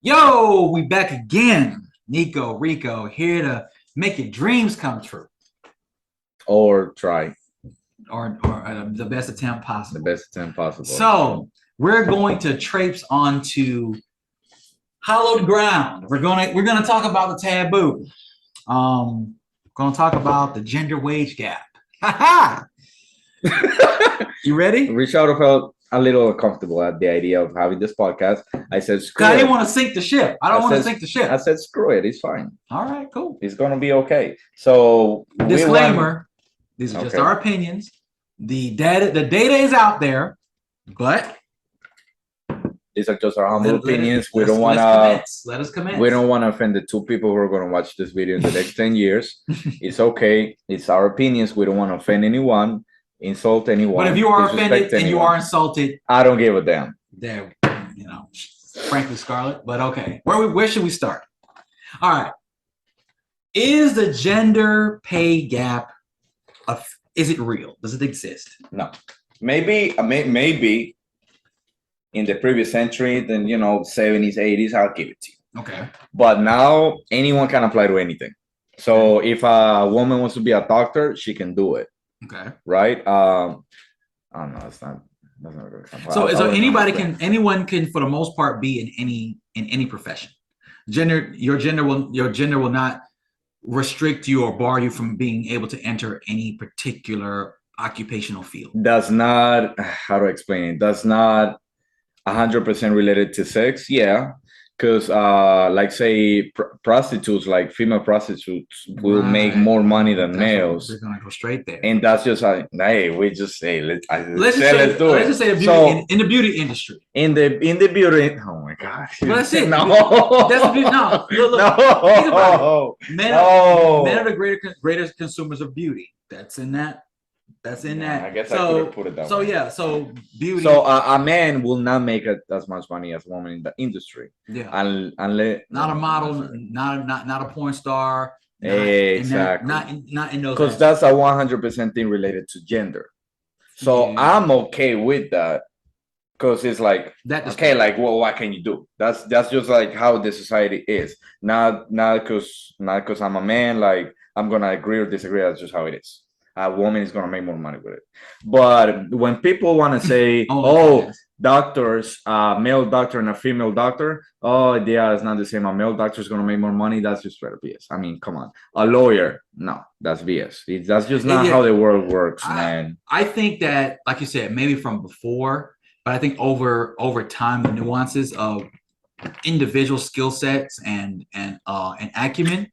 Yo, we back again. Nico, Rico, here to make your dreams come true, Or try or the best attempt the possible. best attempt possible. So we're going to traipse onto hallowed ground. We're gonna talk about the taboo. Gonna talk about the gender wage gap. Ha ha! You ready? Richard felt a little uncomfortable at the idea of having this podcast. I said, Cause screw I didn't it. want to sink the ship. I don't want to sink the I ship. said, screw it. It's fine. All right, cool. It's going to be okay. So, Disclaimer: these are just okay. our opinions. The data is out there, but These are just our humble opinions. Let us commence. We don't want to offend the two people who are going to watch this video in the next 10 years. It's okay. It's our opinions. We don't want to offend anyone, insult anyone. But if you are offended anyone, and you are insulted, I don't give a damn. There, frankly, Scarlett. But okay, where should we start? All right. Is the gender pay gap is it real? Does it exist? No. Maybe in the previous century, then 70s, 80s, I'll give it to you. Okay. But now anyone can apply to anything. So if a woman wants to be a doctor, she can do it. Okay. Right? I don't know. That's not a good example. So anyone can for the most part be in any profession. Your gender will not restrict you or bar you from being able to enter any particular occupational field. Does not, how to explain it? Does not 100% related to sex. Yeah. Because, like, say, prostitutes, like female prostitutes, will make more money than males. We're gonna go straight there, and that's just like, hey, we just say let's just say in the beauty industry. In the beauty, oh my gosh, well, that's it. No, that's the beauty. No, look, no. Think about it. Men are the greatest consumers of beauty. That's in that. I guess I could have put it that way. So beauty. So a man will not make as much money as a woman in the industry. Yeah. Unless not a model, not a porn star. Exactly. Not in those. Because that's a 100% thing related to gender. So yeah. I'm okay with that. Because it's like that. Okay, like, well, what can you do? That's just like how the society is. Not because I'm a man. Like, I'm gonna agree or disagree. That's just how it is. A woman is going to make more money with it. But when people want to say, doctors, male doctor and a female doctor, yeah, it's not the same. A male doctor is going to make more money. That's just straight up BS. I mean, come on. A lawyer, no, that's BS. That's just not how the world works, man. I think that, like you said, maybe from before, but I think over time, the nuances of individual skill sets and acumen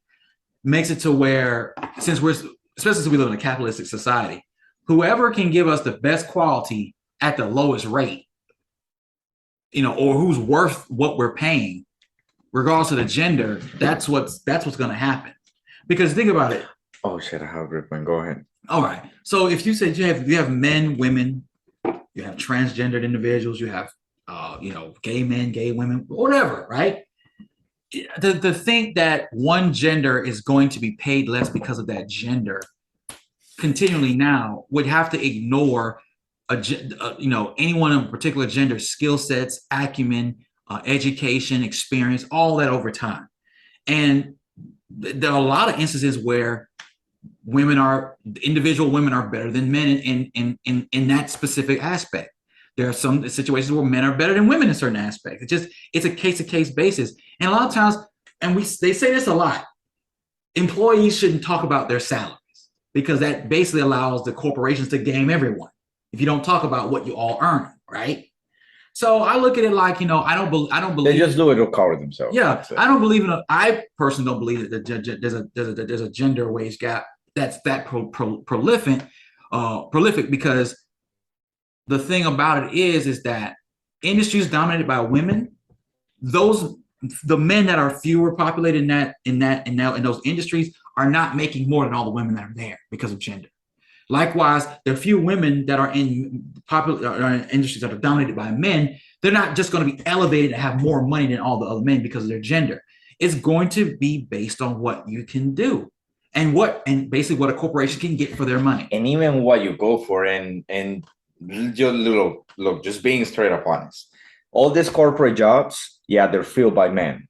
makes it to where, especially since we live in a capitalistic society, whoever can give us the best quality at the lowest rate, or who's worth what we're paying, regardless of the gender, that's what's going to happen. Because think about it. Oh shit! I have a great point. Go ahead. All right. So if you said you have men, women, you have transgendered individuals, you have gay men, gay women, whatever, right? To think that one gender is going to be paid less because of that gender continually now would have to ignore anyone in a particular gender skill sets, acumen, education, experience, all that over time. And there are a lot of instances where individual women are better than men in that specific aspect. There are some situations where men are better than women in certain aspects. It's a case-to-case basis. And a lot of times, they say this a lot, employees shouldn't talk about their salaries because that basically allows the corporations to game everyone if you don't talk about what you all earn, right? So I look at it like, I don't believe they just do it to cover themselves. Yeah, I personally don't believe that there's a gender wage gap that's that prolific because the thing about it is that industries dominated by women, the men that are fewer populated in those industries are not making more than all the women that are there because of gender. Likewise, the few women that are in industries that are dominated by men, they're not just going to be elevated to have more money than all the other men because of their gender. It's going to be based on what you can do and basically what a corporation can get for their money. And even what you go for and just being straight up honest. All these corporate jobs, yeah, they're filled by men.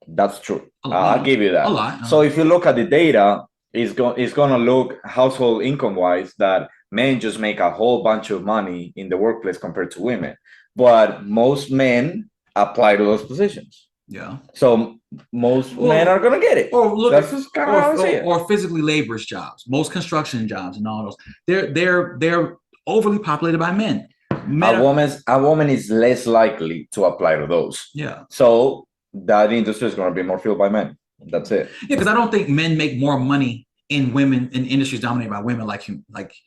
That's true. I'll give you that. A lot. So if you look at the data, it's gonna look household income wise that men just make a whole bunch of money in the workplace compared to women, but most men apply to those positions. Yeah. So most men are gonna get it. Or look, that's just kind of how I see it. Or physically laborious jobs, most construction jobs, and all those. They're overly populated by men. A woman is less likely to apply to those. Yeah. So that industry is going to be more filled by men. That's it. Yeah, because I don't think men make more money in industries dominated by women, like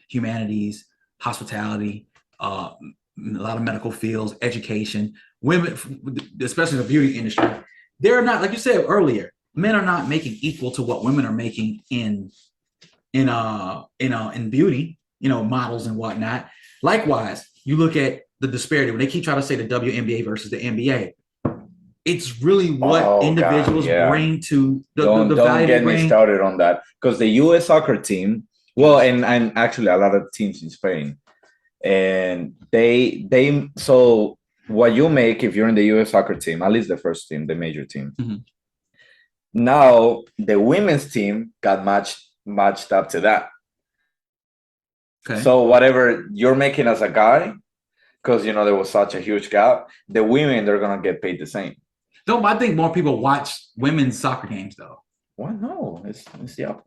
humanities, hospitality, a lot of medical fields, education. Women, especially the beauty industry, they're not, like you said earlier, men are not making equal to what women are making in beauty, models and whatnot. Likewise, you look at the disparity when they keep trying to say the WNBA versus the NBA. It's really what individuals bring to the value. Don't get me started on that, because the U.S. soccer team, and actually a lot of teams in Spain, and they so what you make if you're in the U.S. soccer team, at least the first team, the major team. Mm-hmm. Now the women's team got matched up to that. Okay. So whatever you're making as a guy, because there was such a huge gap, the women, they're gonna get paid the same. No, I think more people watch women's soccer games though. What? No, it's the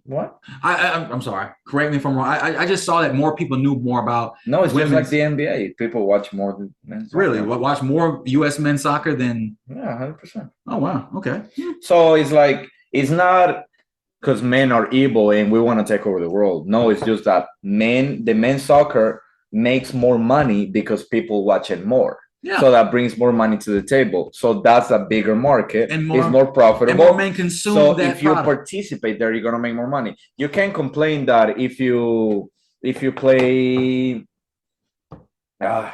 what? I'm sorry. Correct me if I'm wrong. I just saw that more people knew more about. No, it's just like the NBA. People watch more than men's soccer. Really? Watch more U.S. men's soccer than? Yeah, 100%. Oh wow. Okay. So it's like, it's not because men are evil and we want to take over the world. No, it's just that the men's soccer makes more money because people watch it more. Yeah. So that brings more money to the table. So that's a bigger market. And it's more profitable. And more men consume that if you participate there, you're gonna make more money. You can't complain that if you play. No.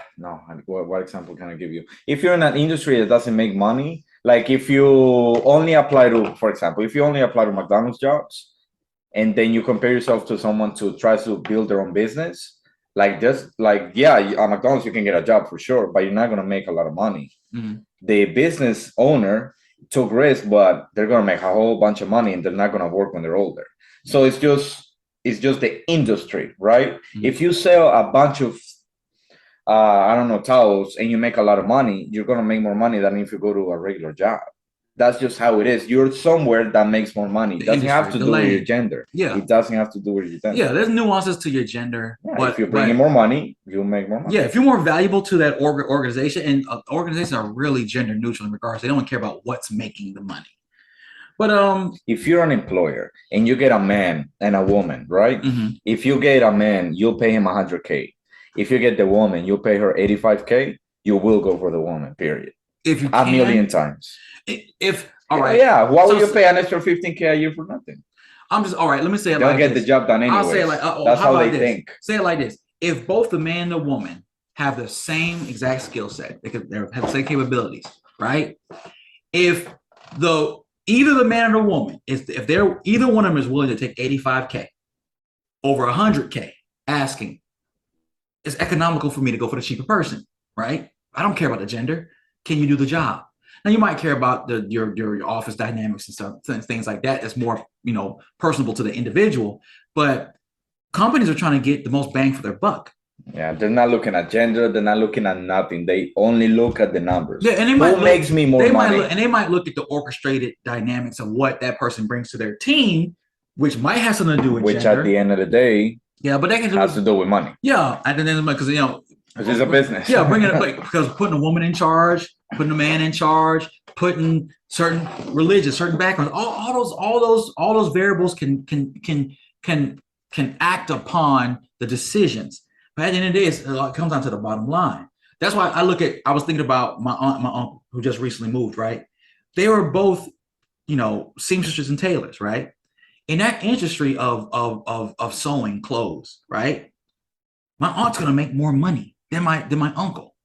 What example can I give you? If you're in an industry that doesn't make money, like if you only apply to, for example, if you only apply to McDonald's jobs, and then you compare yourself to someone to try to build their own business. At McDonald's you can get a job for sure, but you're not going to make a lot of money. Mm-hmm. The business owner took risk, but they're going to make a whole bunch of money, and they're not going to work when they're older. So it's just the industry, right? Mm-hmm. If you sell a bunch of towels and you make a lot of money, you're going to make more money than if you go to a regular job. That's just how it is. You're somewhere that makes more money. It doesn't have to do with your gender. Yeah. It doesn't have to do with your gender. Yeah, there's nuances to your gender. Yeah, but if you're bringing more money, you'll make more money. Yeah, if you're more valuable to that organization, and organizations are really gender neutral in regards. They don't care about what's making the money. But if you're an employer and you get a man and a woman, right? Mm-hmm. If you get a man, you'll pay him $100K. If you get the woman, you'll pay her $85K. You will go for the woman, period. If you a million times. All right. Yeah. Why would you pay an extra $15K a year for nothing? I'm just all right. Let me say it They'll like get the job done anyway. I'll say it like that's how they think. Say it like this: if both the man and the woman have the same exact skill set, they have the same capabilities, right? If either the man or the woman if either one of them is willing to take $85K over $100K, asking, it's economical for me to go for the cheaper person, right? I don't care about the gender. Can you do the job? Now you might care about your office dynamics and stuff, things like that. It's more personable to the individual, but companies are trying to get the most bang for their buck. Yeah, they're not looking at gender. They're not looking at nothing. They only look at the numbers. Yeah, and who makes me more money? They might look at the orchestrated dynamics of what that person brings to their team, which might have something to do with gender. At the end of the day, but that has to do with money. Yeah, and then because it's a business. Yeah, bringing it because putting a woman in charge, putting a man in charge, putting certain religions, certain backgrounds, all those variables can act upon the decisions. But at the end of the day, it comes down to the bottom line. That's why I was thinking about my aunt and my uncle who just recently moved, right? They were both, seamstresses and tailors, right? In that industry of sewing clothes, right? My aunt's gonna make more money than my uncle.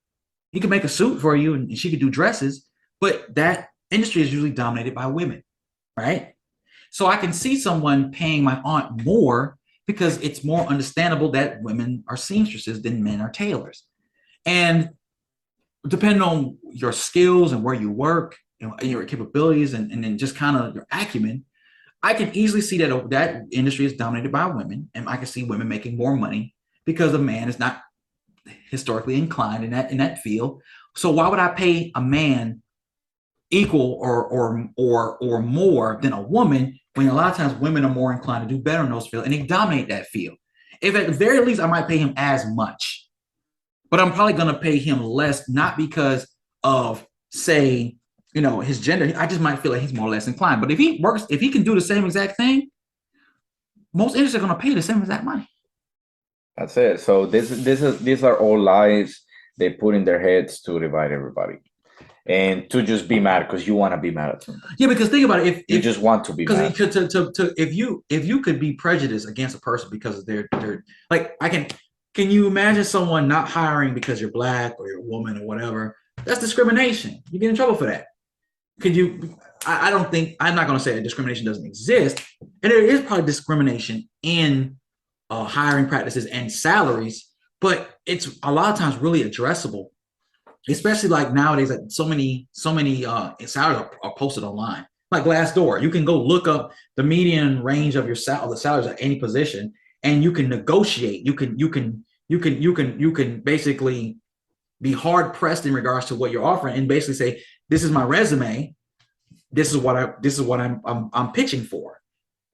He can make a suit for you and she could do dresses, but that industry is usually dominated by women, right? So I can see someone paying my aunt more because it's more understandable that women are seamstresses than men are tailors. And depending on your skills and where you work, and your capabilities, and then just kind of your acumen, I can easily see that that industry is dominated by women, and I can see women making more money because a man is not historically inclined in that field. So why would I pay a man equal or more than a woman when a lot of times women are more inclined to do better in those fields and they dominate that field? If at the very least I might pay him as much, but I'm probably going to pay him less, not because of, say, his gender. I just might feel like he's more or less inclined. But if he can do the same exact thing, most industries are going to pay the same exact money. That's it. So these are all lies they put in their heads to divide everybody and to just be mad because you want to be mad at them. Yeah, because think about it. If you just want to be mad, if you could be prejudiced against a person because of their like, can you imagine someone not hiring because you're black or you're a woman or whatever? That's discrimination. You get in trouble for that. I don't think, I'm not going to say that discrimination doesn't exist, and there is probably discrimination in hiring practices and salaries, but it's a lot of times really addressable, especially like nowadays. Like so many salaries are posted online, like Glassdoor. You can go look up the median range of the salaries at any position, and you can negotiate. You can basically be hard pressed in regards to what you're offering, and basically say, this is my resume, this is what I'm pitching for.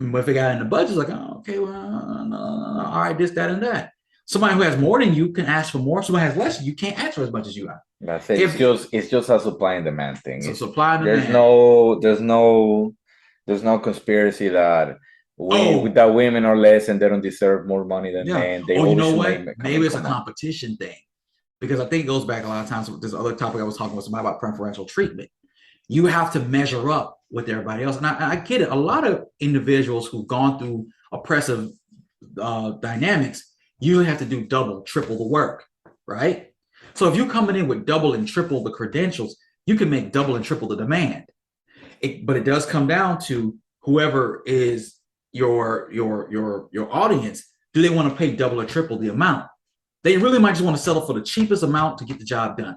But if it got in the budget, it's like, oh, okay, well, all right, this, that, and that. Somebody who has more than you can ask for more. Somebody who has less, you can't ask for as much as you have. That's it. It's just a supply and demand thing. So supply and demand. There's no conspiracy that that women are less and they don't deserve more money than men. You know what? Maybe it's a competition thing, because I think it goes back a lot of times with this other topic I was talking with somebody about preferential treatment. You have to measure up with everybody else. And I get it. A lot of individuals who've gone through oppressive dynamics usually have to do double, triple the work, right? So if you're coming in with double and triple the credentials, you can make double and triple the demand. But it does come down to whoever is your audience. Do they want to pay double or triple the amount? They really might just want to settle for the cheapest amount to get the job done.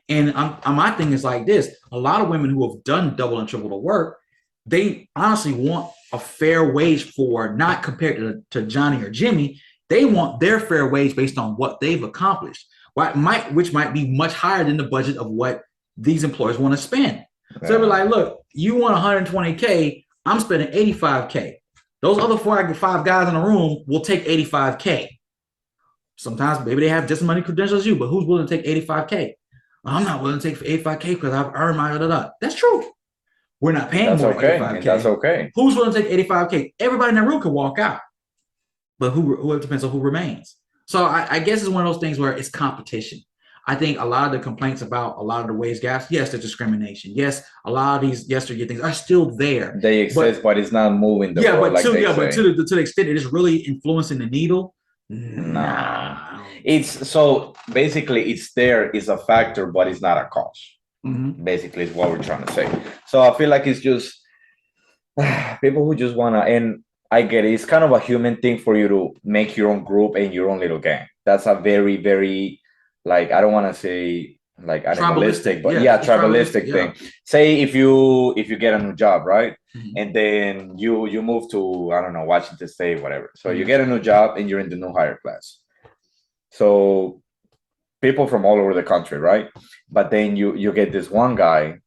And my thing is like this: a lot of women who have done double and triple the work, they honestly want a fair wage for, not compared to Johnny or Jimmy. They want their fair wage based on what they've accomplished, which might be much higher than the budget of what these employers want to spend. Yeah. So they're like, look, you want 120K, I'm spending 85K. Those other 5 guys in the room will take 85K. Sometimes maybe they have just as many credentials as you, but who's willing to take 85K? I'm not willing to take 85K because I've earned my That's true. We're not paying more than 85K. That's okay. Who's willing to take 85K? Everybody in that room could walk out, but who depends on who remains. So I guess it's one of those things where it's competition. I think a lot of the complaints about a lot of the wage gaps, yes, there's discrimination. Yes, a lot of these yesteryear things are still there. They exist, but it's not moving the world but to the extent it is really influencing the needle. Nah. It's so basically it's a factor, but it's not a cause. Mm-hmm. Basically, is what we're trying to say. So I feel like it's just people who just wanna, and I get it. It's kind of a human thing for you to make your own group and your own little gang. That's a very, very, like, I don't want to say like animalistic, but tribalistic thing. Yeah. Say if you get a new job, right? Mm-hmm. And then you move to, I don't know, Washington State, whatever. So you get a new job and you're in the new hire class. So people from all over the country, right? But then you get this one guy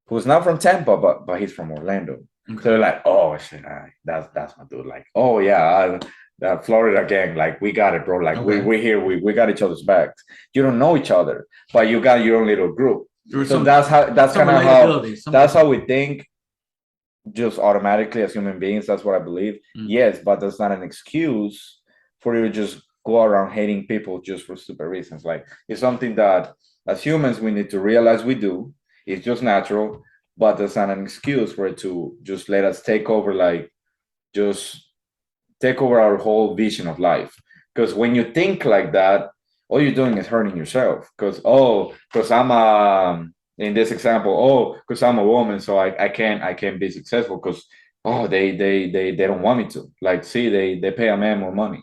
who's not from Tampa, but he's from Orlando. Okay. So they're like, oh shit, that's my dude. Like, oh yeah, that Florida gang, like, we got it, bro. Like, okay, we're here, we got each other's backs. You don't know each other, but you got your own little group. So that's how we think, just automatically as human beings. That's what I believe. Mm-hmm. Yes, but that's not an excuse for you to just go around hating people just for stupid reasons. Like, it's something that as humans we need to realize we do. It's just natural, but that's not an excuse for it to just let us take over, like, just take over our whole vision of life. Because when you think like that, all you're doing is hurting yourself. Because I'm in this example, because I'm a woman, so I can't be successful because they don't want me to. Like, see, they pay a man more money.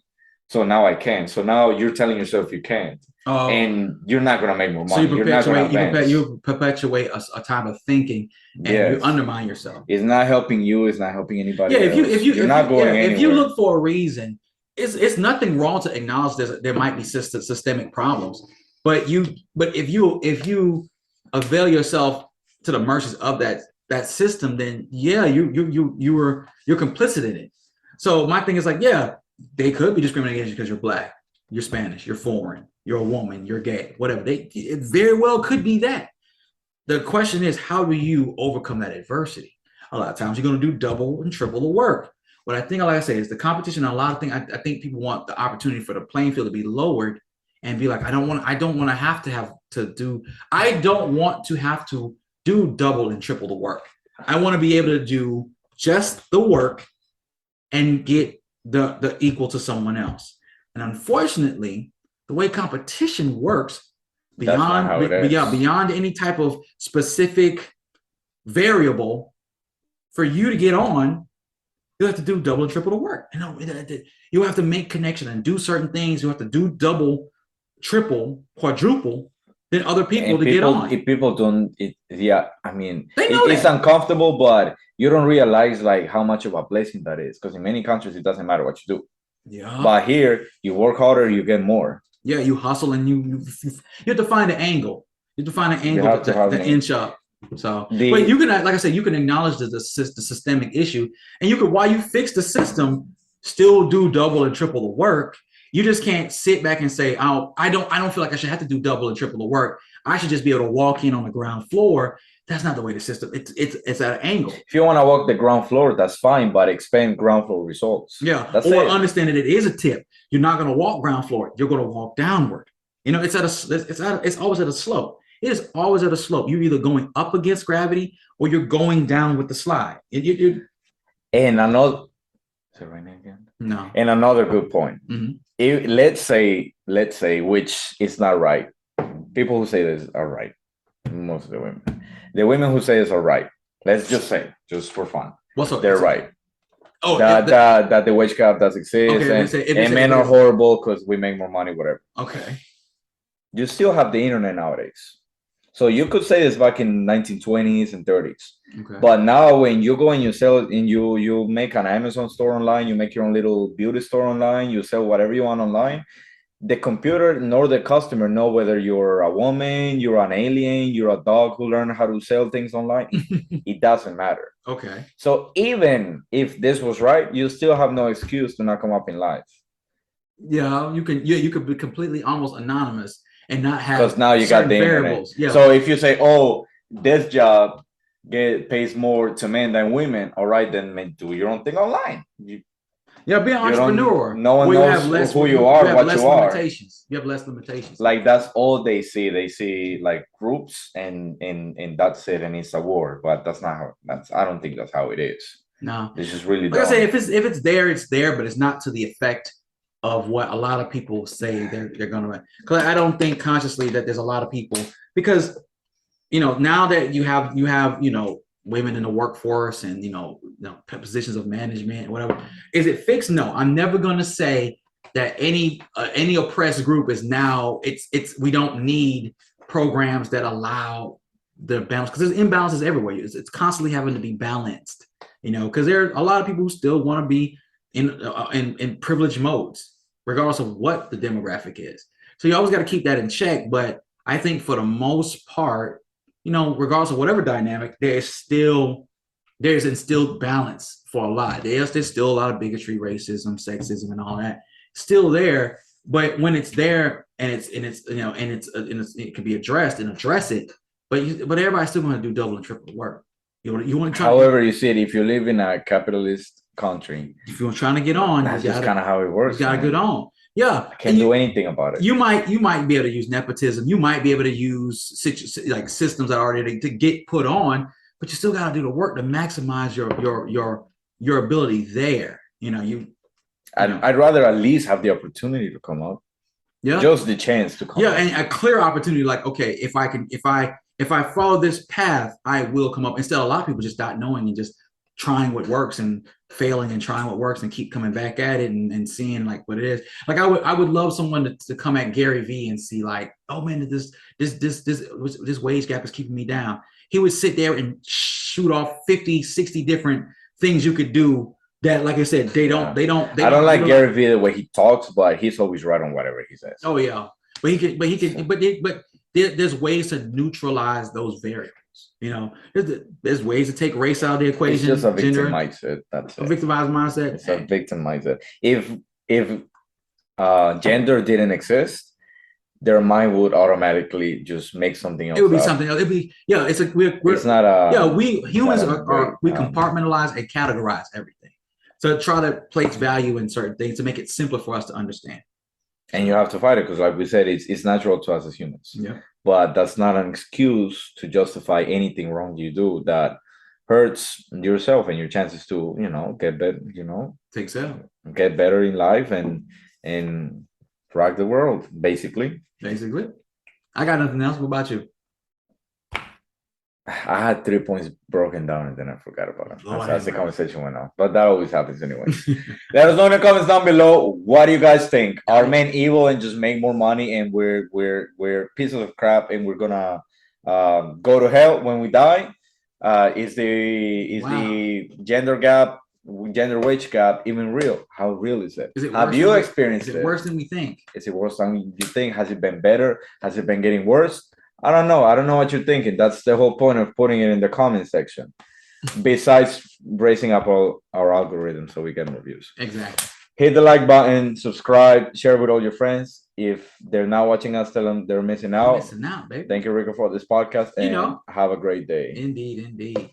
So now I can. So now you're telling yourself you can't. And you're not gonna make more money. So you perpetuate a type of thinking, and you undermine yourself. It's not helping you. It's not helping anybody. Yeah, you're not going anywhere. If you look for a reason, it's nothing wrong to acknowledge there might be systemic problems, but if you avail yourself to the mercies of that system, then yeah, you're complicit in it. So my thing is like, yeah, they could be discriminating against you because you're black, you're Spanish, you're foreign, you're a woman, you're gay, whatever. It very well could be that. The question is, how do you overcome that adversity? A lot of times you're going to do double and triple the work. What I think, like I say, is the competition. A lot of things. I think people want the opportunity for the playing field to be lowered and be like, I don't want to have to do double and triple the work. I want to be able to do just the work and get the equal to someone else. And unfortunately, the way competition works, beyond any type of specific variable, for you to get on, you have to do double and triple the work. You have to make connection and do certain things. You have to do double, triple, quadruple than other people to get on. If people don't, I mean, it's uncomfortable, but you don't realize like how much of a blessing that is, because in many countries it doesn't matter what you do. Yeah. But here, you work harder, you get more. Yeah, you hustle and you have to find an angle. You have to find an angle to inch up. So, but you can, like I said, you can acknowledge the systemic issue, and you could, while you fix the system, still do double and triple the work. You just can't sit back and say, "Oh, I don't feel like I should have to do double and triple the work. I should just be able to walk in on the ground floor." That's not the way the system. It's at an angle. If you want to walk the ground floor, that's fine, but expand ground floor results. Yeah, understand that it is a tip. You're not going to walk ground floor. You're going to walk downward. It's always at a slope. It is always at a slope. You're either going up against gravity or you're going down with the slide. And another. Is it raining again? No. And another good point. Mm-hmm. Let's say, which is not right. People who say this are right. Most of the women who say this are right. Let's just say, just for fun, they're right. Oh, that the wage gap does exist, and men are horrible because we make more money, whatever. Okay. You still have the internet nowadays, so you could say this back in 1920s and 30s. Okay. But now, when you go and you sell and you make an Amazon store online, you make your own little beauty store online, you sell whatever you want online. The computer nor the customer know whether you're a woman, you're an alien, you're a dog who learned how to sell things online. It doesn't matter. Okay. So even if this was right, you still have no excuse to not come up in life. Yeah, you could be completely almost anonymous and not have, because now you got the variables. Yeah. So if you say, "Oh, this job pays more to men than women," all right, then do your own thing online. Be an entrepreneur. No one knows who you are, what you are. You have less limitations. Like, that's all they see. They see like groups and that's it, and it's a war. But that's not how. I don't think that's how it is. No, it's just really. Like I say, if it's there, it's there, but it's not to the effect of what a lot of people say they're gonna. Because I don't think consciously that there's a lot of people, because now that you have women in the workforce and positions of management, whatever. Is it fixed? No, I'm never going to say that any oppressed group is now. We don't need programs that allow the balance, because there's imbalances everywhere. It's constantly having to be balanced. Because there are a lot of people who still want to be in privileged modes, regardless of what the demographic is. So you always got to keep that in check. But I think for the most part, regardless of whatever dynamic, there's instilled balance for a lot. There's still a lot of bigotry, racism, sexism, and all that still there. But when it's there and it can be addressed and address it, but everybody's still going to do double and triple work. You want to try. However, you see it, if you live in a capitalist country, if you're trying to get on, that's just kind of how it works. You got to get on. Yeah, I can't do anything about it. You might be able to use nepotism. You might be able to use like systems that are already to get put on, but you still got to do the work to maximize your ability there. I'd rather at least have the opportunity to come up. Yeah, just the chance to come up. And a clear opportunity. Like, okay, if I follow this path, I will come up. Instead of a lot of people just not knowing and just trying what works and failing and trying what works and keep coming back at it and seeing like what it is. Like I would love someone to come at Gary Vee and see like, oh man, this wage gap is keeping me down. He would sit there and shoot off 50, 60 different things you could do that, like I said, they don't. I don't like Gary Vee the way he talks, but he's always right on whatever he says. Oh yeah, but there's ways to neutralize those variables. You know, there's ways to take race out of the equation. It's just a victim mindset. That's a victimized mindset. It's a victim mindset. If gender didn't exist, their mind would automatically just make something else. It would be something else. It'd be It's like it's not a we humans we compartmentalize and categorize everything. So try to place value in certain things to make it simpler for us to understand. And you have to fight it because, like we said, it's natural to us as humans. Yeah. But that's not an excuse to justify anything wrong you do that hurts yourself and your chances to, get better, get better in life and rock the world, basically. I got nothing else. What about you? I had 3 points broken down and then I forgot about it. As the conversation went on. But that always happens anyway. Let us know in the comments down below. What do you guys think? Are men evil and just make more money and we're pieces of crap and we're gonna go to hell when we die? Is the gender wage gap even real? How real is it? Have you experienced it? Is it worse than we think? Is it worse than you think? Has it been better? Has it been getting worse? I don't know. I don't know what you're thinking. That's the whole point of putting it in the comment section. Besides raising up our algorithm so we get more views. Exactly. Hit the like button, subscribe, share with all your friends. If they're not watching us, tell them they're missing out. Baby. Thank you, Rico, for this podcast. And have a great day. Indeed.